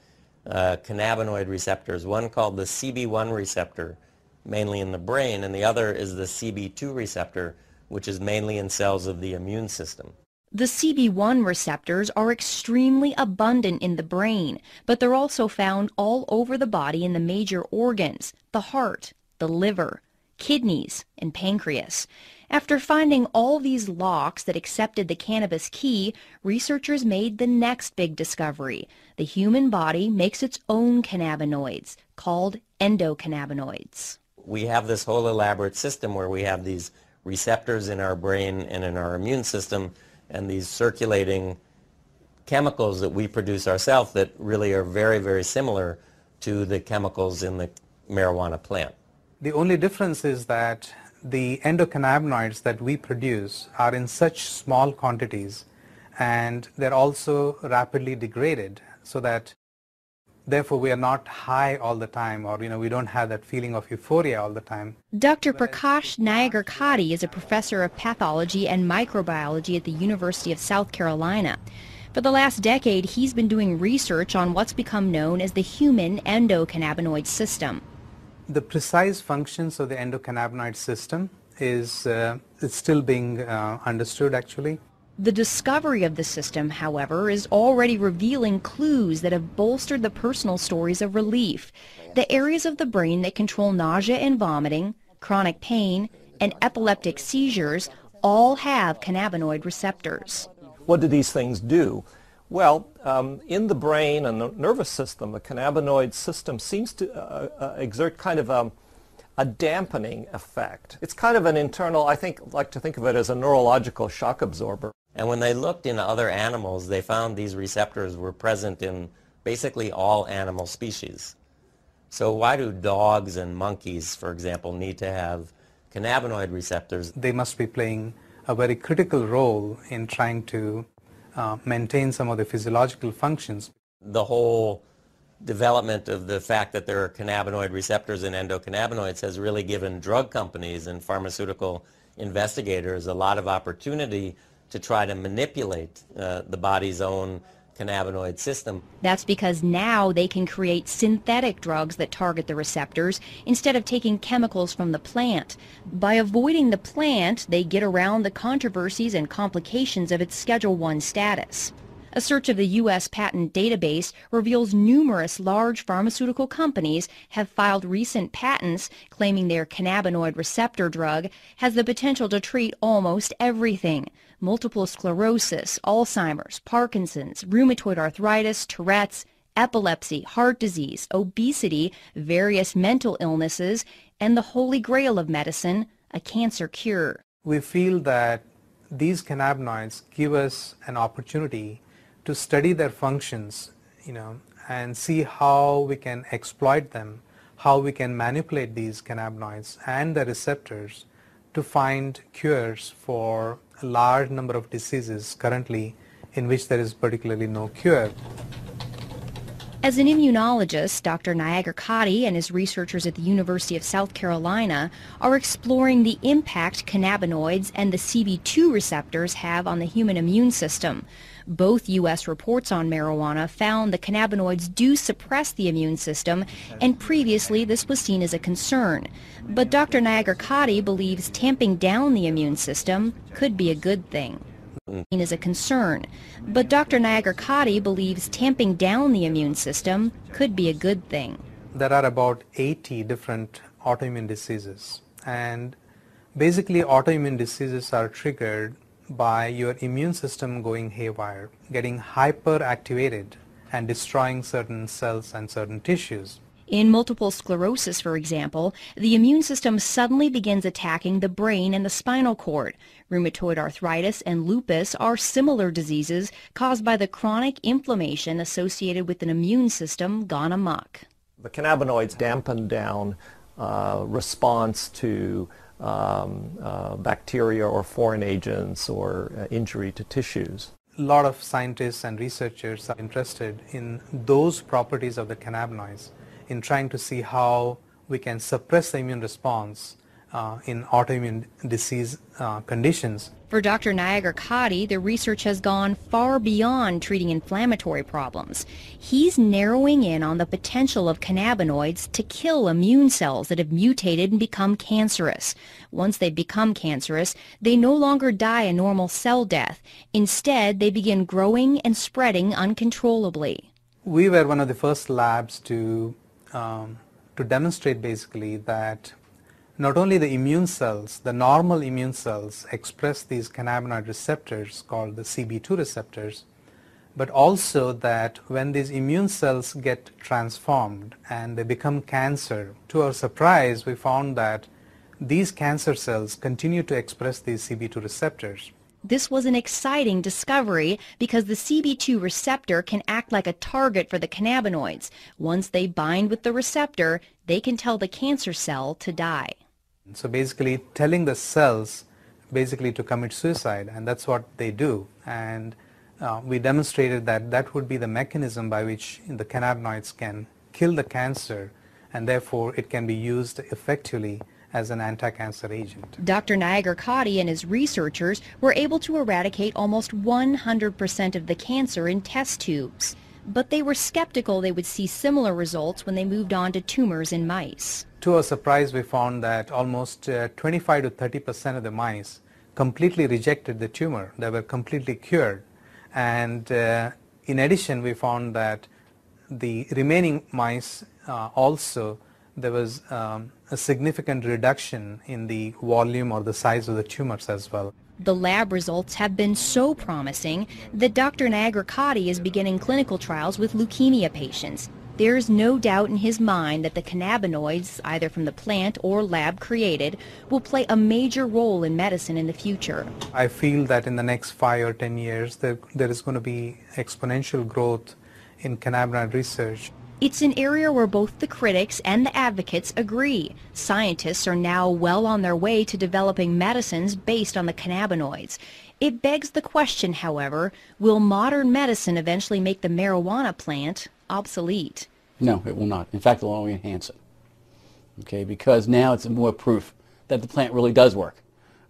cannabinoid receptors, one called the CB1 receptor, mainly in the brain, and the other is the CB2 receptor, which is mainly in cells of the immune system. The CB1 receptors are extremely abundant in the brain, but they're also found all over the body in the major organs, the heart, the liver, kidneys, and pancreas. After finding all these locks that accepted the cannabis key, researchers made the next big discovery. The human body makes its own cannabinoids, called endocannabinoids. We have this whole elaborate system where we have these receptors in our brain and in our immune system, and these circulating chemicals that we produce ourselves that really are very, very similar to the chemicals in the marijuana plant. The only difference is that the endocannabinoids that we produce are in such small quantities, and they're also rapidly degraded, so that Therefore, we are not high all the time, or we don't have that feeling of euphoria all the time. Dr. Prakash Nayagarkatti is a professor of pathology and microbiology at the University of South Carolina. For the last decade, he's been doing research on what's become known as the human endocannabinoid system. The precise functions of the endocannabinoid system is it's still being understood, actually. The discovery of the system, however, is already revealing clues that have bolstered the personal stories of relief. The areas of the brain that control nausea and vomiting, chronic pain, and epileptic seizures all have cannabinoid receptors. What do these things do? Well, in the brain and the nervous system, the cannabinoid system seems to exert kind of a dampening effect. It's kind of an internal, I like to think of it as a neurological shock absorber. And when they looked in other animals, they found these receptors were present in basically all animal species. So why do dogs and monkeys, for example, need to have cannabinoid receptors? They must be playing a very critical role in trying to maintain some of the physiological functions. The whole development of the fact that there are cannabinoid receptors in endocannabinoids has really given drug companies and pharmaceutical investigators a lot of opportunity to try to manipulate the body's own cannabinoid system. That's because now they can create synthetic drugs that target the receptors instead of taking chemicals from the plant. By avoiding the plant, they get around the controversies and complications of its Schedule I status. A search of the U.S. patent database reveals numerous large pharmaceutical companies have filed recent patents claiming their cannabinoid receptor drug has the potential to treat almost everything: multiple sclerosis, Alzheimer's, Parkinson's, rheumatoid arthritis, Tourette's, epilepsy, heart disease, obesity, various mental illnesses, and the holy grail of medicine, a cancer cure. We feel that these cannabinoids give us an opportunity to study their functions, and see how we can exploit them, how we can manipulate these cannabinoids and the receptors to find cures for a large number of diseases currently in which there is particularly no cure. As an immunologist, Dr. Nayagarkatti and his researchers at the University of South Carolina are exploring the impact cannabinoids and the CB2 receptors have on the human immune system. Both U.S. reports on marijuana found the cannabinoids do suppress the immune system, and previously this was seen as a concern. But Dr. Nayagarkatti believes tamping down the immune system could be a good thing. Is a concern, but Dr. Nayagarkatti believes tamping down the immune system could be a good thing. There are about 80 different autoimmune diseases, and basically autoimmune diseases are triggered by your immune system going haywire, getting hyperactivated and destroying certain cells and certain tissues. In multiple sclerosis, for example, the immune system suddenly begins attacking the brain and the spinal cord. Rheumatoid arthritis and lupus are similar diseases caused by the chronic inflammation associated with an immune system gone amok. The cannabinoids dampen down response to bacteria or foreign agents or injury to tissues. A lot of scientists and researchers are interested in those properties of the cannabinoids, in trying to see how we can suppress the immune response in autoimmune disease conditions. For Dr. Nayagarkatti, the research has gone far beyond treating inflammatory problems. He's narrowing in on the potential of cannabinoids to kill immune cells that have mutated and become cancerous. Once they become cancerous, they no longer die a normal cell death. Instead, they begin growing and spreading uncontrollably. We were one of the first labs to demonstrate basically that not only the immune cells, the normal immune cells express these cannabinoid receptors called the CB2 receptors, but also that when these immune cells get transformed and they become cancer, to our surprise we found that these cancer cells continue to express these CB2 receptors. This was an exciting discovery because the CB2 receptor can act like a target for the cannabinoids. Once they bind with the receptor, they can tell the cancer cell to die. So basically telling the cells basically to commit suicide, and that's what they do. And we demonstrated that that would be the mechanism by which the cannabinoids can kill the cancer, and therefore it can be used effectively as an anti-cancer agent. Dr. Nagar-Katti and his researchers were able to eradicate almost 100% of the cancer in test tubes, but they were skeptical they would see similar results when they moved on to tumors in mice. To our surprise, we found that almost 25 to 30% of the mice completely rejected the tumor. They were completely cured. And in addition, we found that the remaining mice also, there was a significant reduction in the volume or the size of the tumors as well. The lab results have been so promising that Dr. Nagar-Katti is beginning clinical trials with leukemia patients. There's no doubt in his mind that the cannabinoids, either from the plant or lab created, will play a major role in medicine in the future. I feel that in the next 5 or 10 years, there is going to be exponential growth in cannabinoid research. It's an area where both the critics and the advocates agree. Scientists are now well on their way to developing medicines based on the cannabinoids. It begs the question, however, will modern medicine eventually make the marijuana plant obsolete? No, it will not. In fact, it will only enhance it. Okay, because now it's more proof that the plant really does work.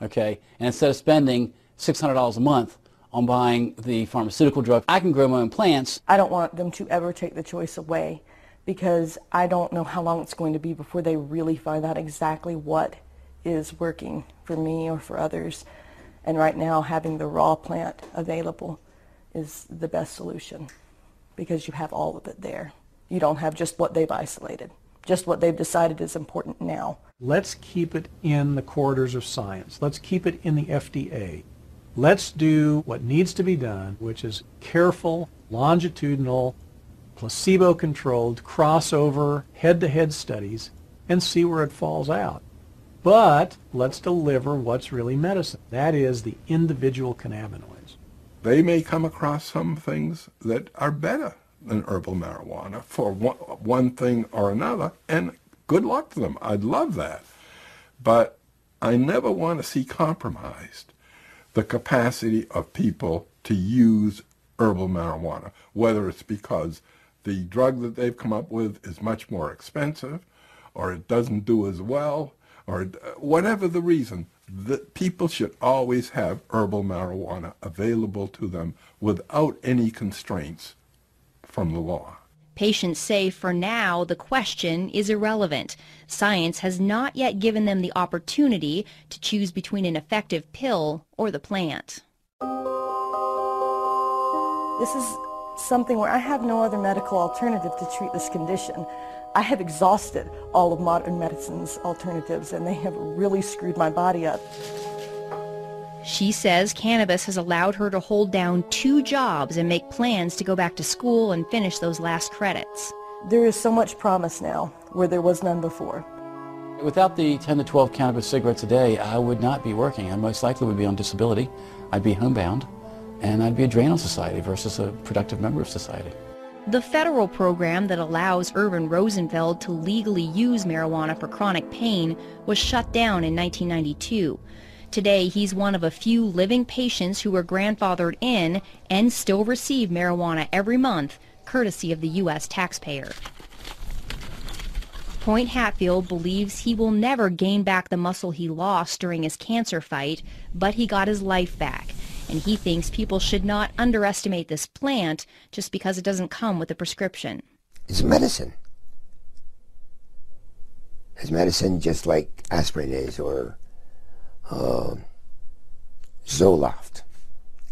Okay, and instead of spending $600 a month on buying the pharmaceutical drug, I can grow my own plants. I don't want them to ever take the choice away, because I don't know how long it's going to be before they really find out exactly what is working for me or for others. And right now, having the raw plant available is the best solution, because you have all of it there. You don't have just what they've isolated, just what they've decided is important now. Let's keep it in the corridors of science. Let's keep it in the FDA. Let's do what needs to be done, which is careful, longitudinal, placebo-controlled, crossover, head-to-head studies, and see where it falls out. But let's deliver what's really medicine. That is the individual cannabinoids. They may come across some things that are better than herbal marijuana for one thing or another, and good luck to them. I'd love that. But I never want to see compromised the capacity of people to use herbal marijuana, whether it's because the drug that they've come up with is much more expensive, or it doesn't do as well, or whatever the reason. That people should always have herbal marijuana available to them without any constraints from the law. Patients say for now the question is irrelevant. Science has not yet given them the opportunity to choose between an effective pill or the plant. This is something where I have no other medical alternative to treat this condition. I have exhausted all of modern medicine's alternatives, and they have really screwed my body up. She says cannabis has allowed her to hold down 2 jobs and make plans to go back to school and finish those last credits. There is so much promise now where there was none before. Without the 10 to 12 cannabis cigarettes a day, I would not be working. I most likely would be on disability. I'd be homebound, and I'd be a drain on society versus a productive member of society. The federal program that allows Irvin Rosenfeld to legally use marijuana for chronic pain was shut down in 1992. Today, he's one of a few living patients who were grandfathered in and still receive marijuana every month, courtesy of the U.S. taxpayer. Point Hatfield believes he will never gain back the muscle he lost during his cancer fight, but he got his life back. And he thinks people should not underestimate this plant just because it doesn't come with a prescription. It's medicine. It's medicine just like aspirin is, or Zoloft,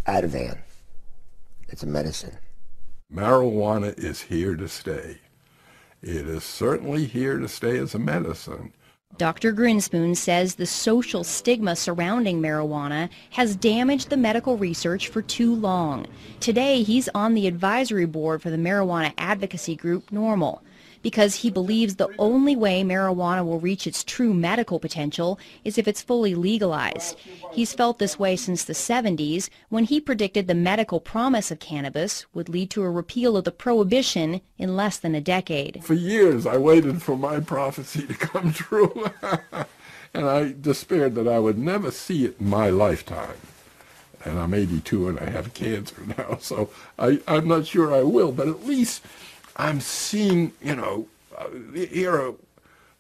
Ativan. It's a medicine. Marijuana is here to stay. It is certainly here to stay as a medicine. Dr. Grinspoon says the social stigma surrounding marijuana has damaged the medical research for too long. Today, he's on the advisory board for the marijuana advocacy group NORML, because he believes the only way marijuana will reach its true medical potential is if it's fully legalized. He's felt this way since the 70s, when he predicted the medical promise of cannabis would lead to a repeal of the prohibition in less than a decade. For years, I waited for my prophecy to come true, and I despaired that I would never see it in my lifetime. and I'm 82 and I have cancer now, so I'm not sure I will, but at least I'm seeing, you know, here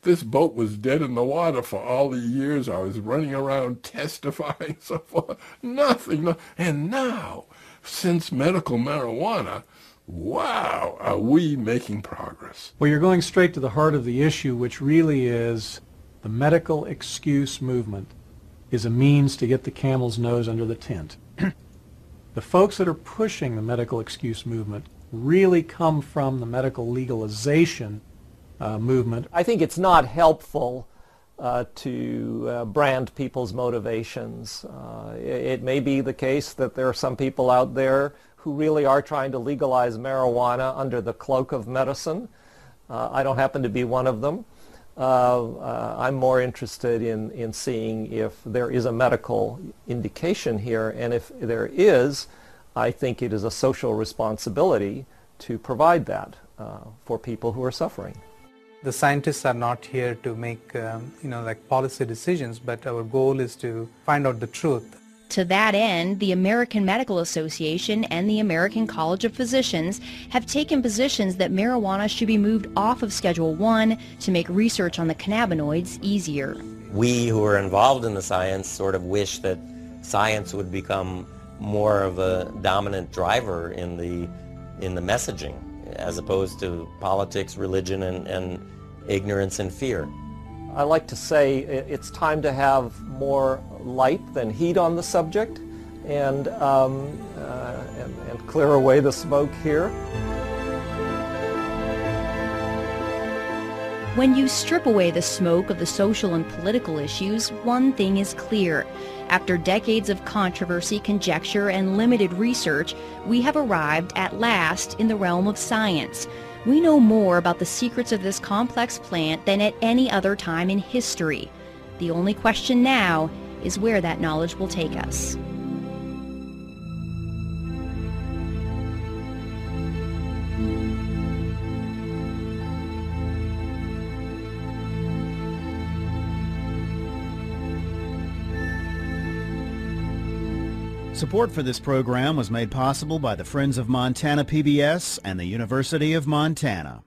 this boat was dead in the water for all the years I was running around testifying, so forth. Nothing. And now, since medical marijuana, wow, are we making progress. Well, you're going straight to the heart of the issue, which really is the medical excuse movement is a means to get the camel's nose under the tent. The folks that are pushing the medical excuse movement really come from the medical legalization movement. I think it's not helpful to brand people's motivations. It may be the case that there are some people out there who really are trying to legalize marijuana under the cloak of medicine. I don't happen to be one of them. I'm more interested in seeing if there is a medical indication here, and if there is, I think it is a social responsibility to provide that for people who are suffering. The scientists are not here to make, like policy decisions, but our goal is to find out the truth. To that end, the American Medical Association and the American College of Physicians have taken positions that marijuana should be moved off of Schedule I to make research on the cannabinoids easier. We who are involved in the science sort of wish that science would become more of a dominant driver in the messaging, as opposed to politics, religion, and ignorance and fear. I like to say it's time to have more light than heat on the subject, and clear away the smoke here. When you strip away the smoke of the social and political issues, one thing is clear. After decades of controversy, conjecture, and limited research, we have arrived at last in the realm of science. We know more about the secrets of this complex plant than at any other time in history. The only question now is where that knowledge will take us. Support for this program was made possible by the Friends of Montana PBS and the University of Montana.